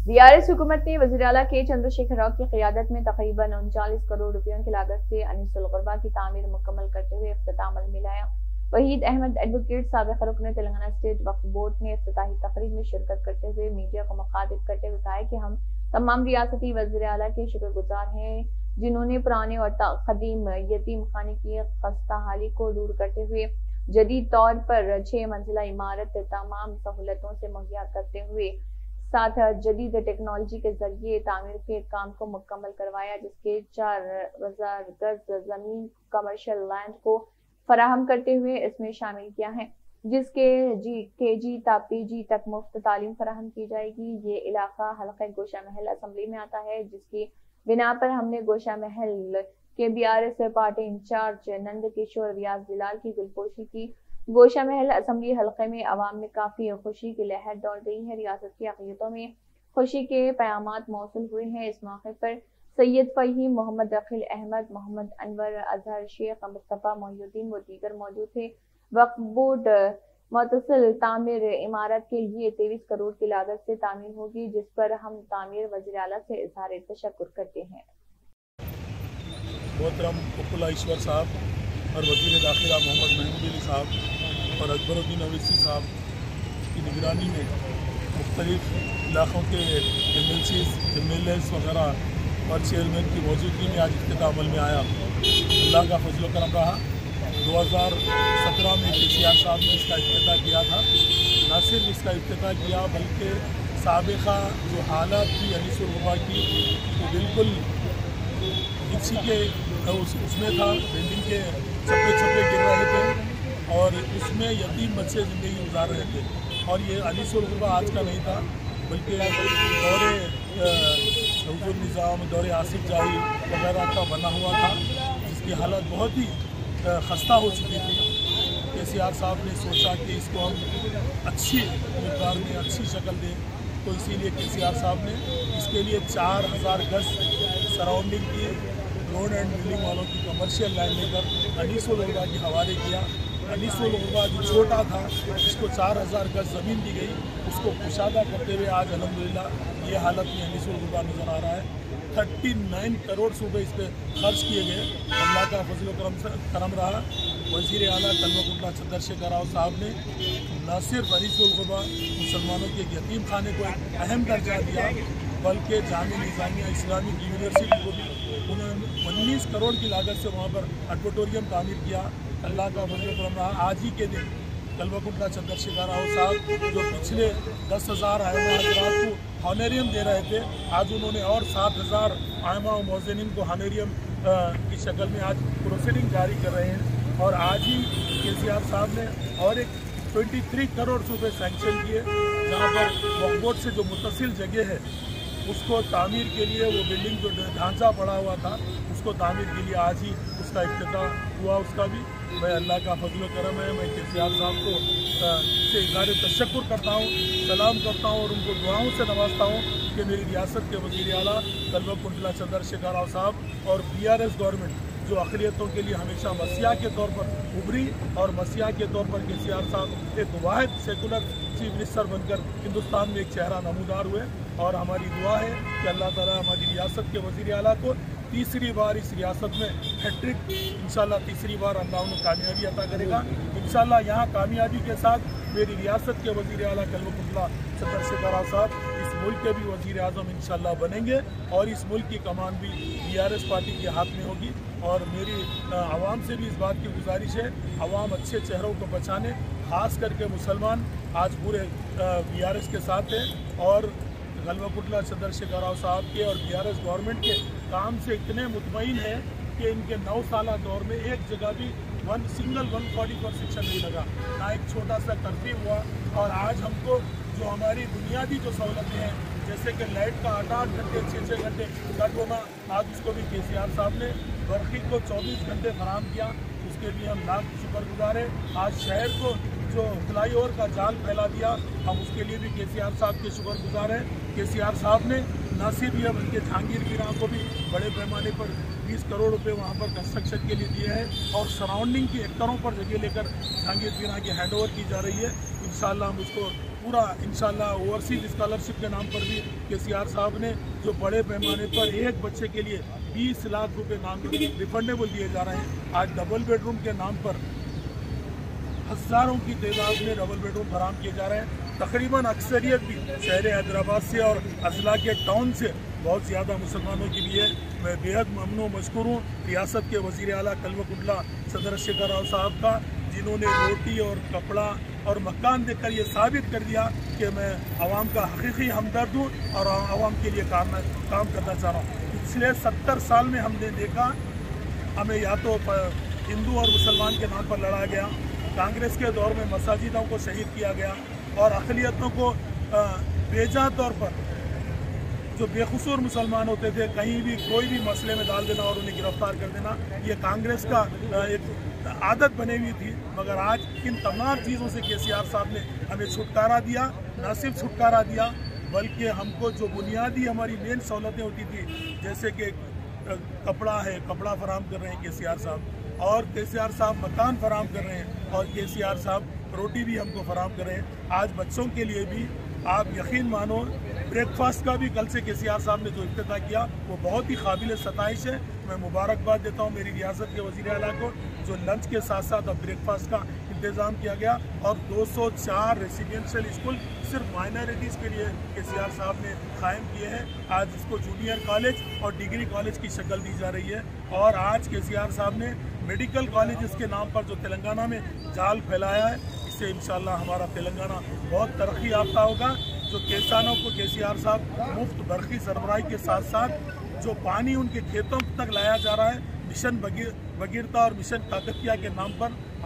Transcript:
BRS हुकूमत ने वज़ीर आला के चंद्रशेखर राव की क़ियादत में तकरीबन 39 करोड़ रुपयों की लागत से अनीसुल ग़ुरबा की तामीर मुकम्मल करते हुए इफ्तिताह अमल में लाया। वहीद अहमद एडवोकेट साबिक़ रुकन तेलंगाना स्टेट वक्फ बोर्ड ने इफ्तिताही तकरीब में शिरकत करते हुए मीडिया को मुखातिब करते हुए कहा कि हम तमाम रियासती वज़ीर आला के शुक्रगुजार हैं, जिन्होंने पुराने और कदीम यतीम खाने की खस्ताहाली को दूर करते हुए जदीद तौर पर 6 मंजिला इमारत तमाम सहूलतों से मुहैया करते हुए साथ जदीद टेक्नोलॉजी के जरिए तामीर के काम को मुकम्मल करवाया, जिसके 4000 गज जमीन कमर्शियल लैंड को फराहम करते हुए इसमें शामिल किया है, जिसके KG ता PG तक मुफ्त तालीम फराहम की जाएगी। ये इलाका हल्का गोशा महल असम्बली में आता है, जिसकी बिना पर हमने गोशा महल के BRS party in charge Nand Kishore रियाज बिलाल की गुलपोशी की। गोशा महल असम्बली हल्के में अवाम में काफी खुशी की लहर दौड़ गई है। रियासत की अक़लियतों में खुशी के पैगामात मौसूल हुए हैं। इस मौके पर सैयद फ़हीम, मोहम्मद अखिल अहमद, मोहम्मद अनवर, अजहर शेख, मुस्तफ़ा मोहिउद्दीन व दीगर मौजूद थे। वक्फ बोर्ड मुतसिल तामीर इमारत के लिए 23 करोड़ की लागत से तामीर होगी, जिस पर हम तामीर वज़ीर आला से इज़हार तशक्कुर करते हैं। मोहतरम उपला ईश्वर साहब और वज़ीर दाखिला मोहम्मद महमूद अली साहब और अकबरुद्दीन अवैसी साहब की निगरानी में मुख्तलिफ इलाक़ों के MLCs वगैरह और चेयरमैन की मौजूदगी में आज इफ्तिताह अमल में आया। अल्लाह का फजल करम रहा। 2017 में KCR साहब ने इसका इफ्तिताह किया था। न सिर्फ इसका इफ्तिताह किया बल्कि साबिक़ा जो हालात थी अनीसुल ग़ुरबा की, तो बिल्कुल किसी के उसमें था, बिल्डिंग के छप्पे गिर रहे थे और उसमें यतीम बच्चे ज़िंदगी गुजार रहे थे। और ये अनीसुल ग़ुरबा आज का नहीं था, बल्कि दौरे हुजूर निज़ाम, दौरे आसिफ जाही वगैरह का बना हुआ था, जिसकी हालत बहुत ही खस्ता हो चुकी थी। KCR साहब ने सोचा कि इसको हम अच्छी मकदार में अच्छी शक्ल दें, तो इसीलिए KCR साहब ने इसके लिए 4000 गज सराउंडिंग की रोड एंड बिल्डिंग वालों की कमर्शियल लैंड लेकर अनीसुल ग़ुरबा के हवाले किया। अनीसुल ग़ुरबा जो छोटा था, जिसको 4000 गज ज़मीन दी गई, उसको कुशादा करते हुए आज अल्हम्दुलिल्लाह ये हालत में अनीसुल ग़ुरबा नज़र आ रहा है। 39 करोड़ रुपए इस पर खर्च किए गए। अल्लाह का फजल करम रहा। वज़ीर आला कलवकुंतला चंद्रशेखर राव साहब ने न सिर्फ अनीसुल ग़ुरबा मुसलमानों के यतीम खाने को एक अहम दर्जा दिया, बल्कि जामिया निज़ामिया इस्लामिक यूनिवर्सिटी को भी उन्होंने 19 करोड़ की लागत से वहाँ पर ऑडिटोरियम तामीर किया। अल्लाह का फजल करम रहा। आज ही के दिन कलवकुंतला चंद्रशेखर राव साहब जो पिछले 10,000 आयमा हज़रात को हॉनरियम दे रहे थे, आज उन्होंने और 7,000 आयमा और मौज़निन को हॉनरियम की शक्ल में आज प्रोसीडिंग जारी कर रहे हैं। और आज ही KCR साहब ने और एक 23 करोड़ रुपए सैंक्शन किए, जहाँ पर वक्फ बोर्ड से जो मुतसिल जगह है उसको तामीर के लिए, वो बिल्डिंग जो ढांचा पड़ा हुआ था उसको तामीर के लिए आज ही उसका इफ्तिताह हुआ। उसका भी मैं अल्लाह का फजल करम है, मैं KCR साहब को से इज़हार तशक्कुर करता हूँ, सलाम करता हूँ और उनको दुआओं से नवाजता हूँ कि मेरी रियासत के वज़ीर आला कलवकुंतला चंद्रशेखर राव साहब और BRS गवर्नमेंट जो अक़लियतों के लिए हमेशा मसीहा के तौर पर उभरी और मसीहा के तौर पर KCR साहब एक वाहिद सेकुलर चीफ मिनिस्टर बनकर हिंदुस्तान में एक चेहरा नमूदार हुए। और हमारी दुआ है कि अल्लाह ताला हमारी रियासत के वज़ीर आला को तीसरी बार इस रियासत में हैट्रिक इंशाल्लाह तीसरी बार अल्लाह उन्हें कामयाबी अता करेगा। इंशाल्लाह यहाँ कामयाबी के साथ मेरी रियासत के वज़ीर आला कलवकुंतला चंद्रशेखर राव साहब इस मुल्क के भी वज़ीर आज़म इंशाल्लाह बनेंगे और इस मुल्क की कमान भी BRS पार्टी के हाथ में होगी। और मेरी आवाम से भी इस बात की गुजारिश है, आवाम अच्छे चेहरों को बचाने, ख़ास करके मुसलमान आज पूरे BRS के साथ हैं और कलवकुंतला चंद्रशेखर राव साहब के और BRS गवर्नमेंट के काम से इतने मुतमईन हैं कि इनके 9 साला दौर में एक जगह भी सिंगल 144 सेक्शन नहीं लगा, ना एक छोटा सा कर्फ्यू हुआ। और आज हमको जो हमारी बुनियादी जो सहूलतें हैं, जैसे कि लाइट का 8-8 घंटे 6-6 घंटे कट होना, आज उसको भी KCR साहब ने बरखी को 24 घंटे फराहम किया, उसके लिए हम लाख शुक्रगुजार हैं। आज शहर को जो फ्लाईओवर का जाल फैला दिया, हम उसके लिए भी KCR साहब के शुक्रगुजार हैं। KCR साहब ने न सिर्फ ये बल्कि जहांगीरपुरा को भी बड़े पैमाने पर 20 करोड़ रुपए वहाँ पर कंस्ट्रक्शन के लिए दिए हैं और सराउंडिंग की हेक्टरों पर जगह लेकर जहांगीरपुरा की हैंडओवर की जा रही है। इंशाल्लाह हम उसको पूरा इंशाल्लाह ओवरसीज स्कॉलरशिप के नाम पर भी KCR साहब ने जो बड़े पैमाने पर एक बच्चे के लिए 20 लाख रुपए नाम रिफंडेबल दिए जा रहे हैं। आज डबल बेडरूम के नाम पर हज़ारों की तादाद में डबल बेडरूम फराहम किए जा रहे हैं। तकरीबन अक्सरियत भी शहर हैदराबाद से और अजला के टाउन से बहुत ज़्यादा मुसलमानों की भी है। मैं बेहद ममनू मशकूर हूँ रियासत के वज़ीर आला कल्वकुंडला चंद्रशेखर राव साहब का, जिन्होंने रोटी और कपड़ा और मकान देकर ये साबित कर दिया कि मैं आवाम का हकीकी हमदर्द हूँ और आवाम के लिए काम करना चाह रहा हूँ। पिछले 70 साल में हमने देखा, हमें या तो हिंदू और मुसलमान के नाम पर लड़ा गया, कांग्रेस के दौर में मसाजिदों को शहीद किया गया और अक़लियतों को बेजा तौर पर जो बेकसूर मुसलमान होते थे कहीं भी कोई भी मसले में डाल देना और उन्हें गिरफ्तार कर देना, ये कांग्रेस का एक आदत बनी हुई थी। मगर आज इन तमाम चीज़ों से KCR साहब ने हमें छुटकारा दिया। न सिर्फ छुटकारा दिया बल्कि हमको जो बुनियादी हमारी मेन सहूलतें होती थी, जैसे कि कपड़ा है, कपड़ा फराहम कर रहे हैं KCR साहब, और KCR साहब मकान फराहम कर रहे हैं, और KCR साहब रोटी भी हमको फराहम कर रहे हैं। आज बच्चों के लिए भी आप यकीन मानो ब्रेकफास्ट का भी कल से KCR साहब ने जो इफ्तिताह किया वो बहुत ही काबिल सताइश है। मैं मुबारकबाद देता हूँ मेरी रियासत के वज़ीर आला को, जो लंच के साथ साथ अब ब्रेकफास्ट का इंतज़ाम किया गया, और 204 रेसिडेंशियल स्कूल सिर्फ माइनॉरिटीज़ के लिए KCR साहब ने कायम किए हैं। आज इसको जूनियर कॉलेज और डिग्री कॉलेज की शक्ल दी जा रही है। और आज KCR साहब ने मेडिकल कॉलेज के नाम पर जो तेलंगाना में जाल फैलाया है, इससे इंशाल्लाह हमारा तेलंगाना बहुत तरक्की याफ्ता होगा। जो किसानों को KCR साहब मुफ्त बरकी सरबराही के साथ साथ जो पानी उनके खेतों तक लाया जा रहा है, मिशन भगीरथा और मिशन काकतिया के नाम पर